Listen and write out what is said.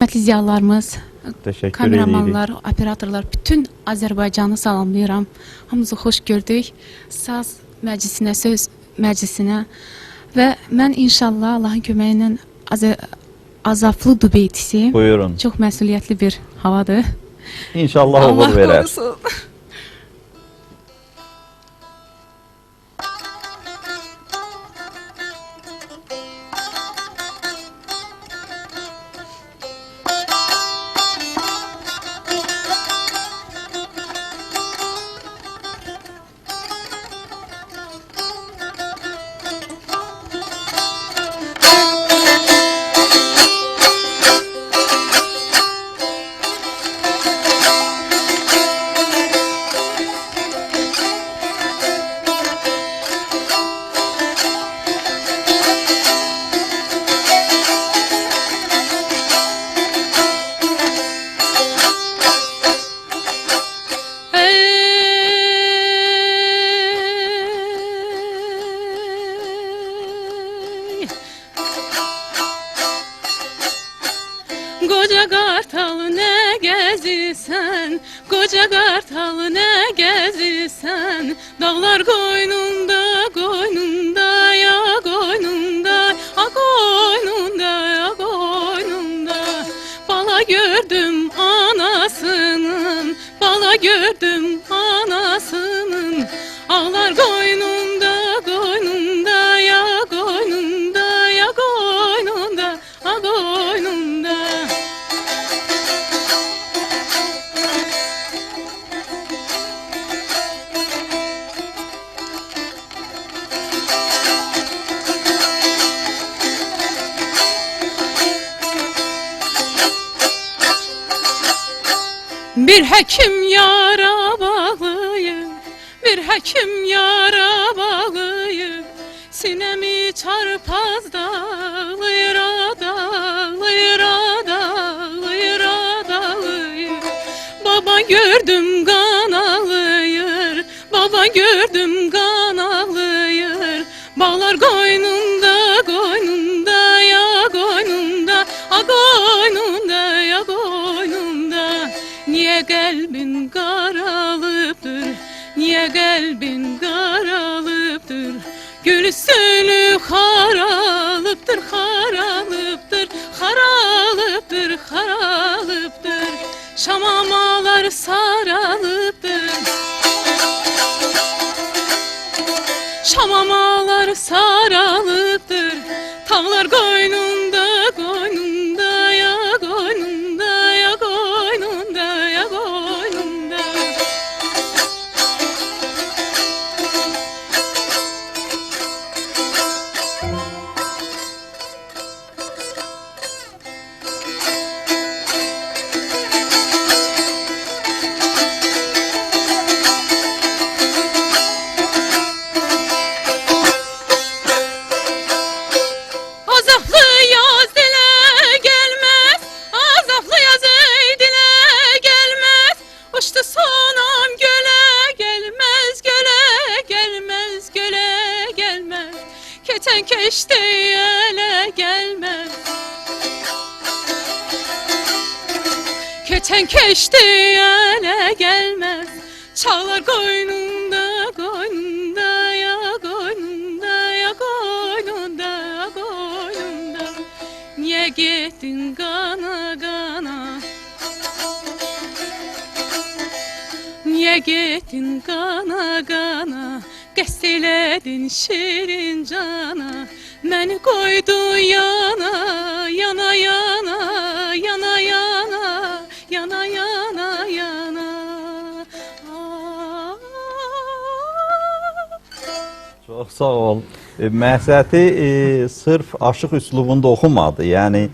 Hörmətli ziyalılarımız, Teşekkür kameramanlar, operatorlar, bütün Azərbaycanı salamlayıram. Hamınızı xoş gördük. Saz məclisinə, söz məclisinə və mən inşallah Allahın köməyi ilə Azaflı duetisi. Buyurun. Çox məsuliyyətli bir havadır. İnşallah Allah olur verər. korusun. Koca kartal ne gezirsen, koca kartal ne gezirsen, dağlar koynunda, koynunda ya koynunda, a koynunda ya koynunda. Bala gördüm anasının, bala gördüm anasının, ağlar koynunda, koynunda ya koynunda ya koynunda, a koynunda. Bir hekim yara bağlıyım, bir hekim yara bağlıyım. Sinemi çarpaz dağlıyır, dağlıyır, dağlıyır, dağlıyır. Baba gördüm kan ağlıyır, baba gördüm kan ağlıyır. Bağlar koynunda, koynunda ya koynunda, a koynunda ya koynunda. Niye kalbin karalıptır, niye kalbin karalıptır? Gülsünü haralıptır, haralıptır, haralıptır, haralıptır. Şamamalar saralıptır, şamamalar saralıptır. Tağlar koynunda, koynunda ya koynunda ya koynunda ya koynunda. Azaflı yaz dile gelmez, azaflı yaz ey dile gelmez. Uçtu sonam göle gelmez, göle gelmez, göle gelmez. Keten keşte ele gelmez, keten keşte ele gelmez. Çağlar koynunda, koynunda ya koynunda ya koynunda ya koynunda. Niye gittin kana kana, niye gittin kana kana? Qəsd elədin şirin cana, məni qoydun yana, yana, yana, yana, yana, yana, yana, yana. Çox sağ ol. Məhsəti sırf aşıq üslubunda oxumadı. Yəni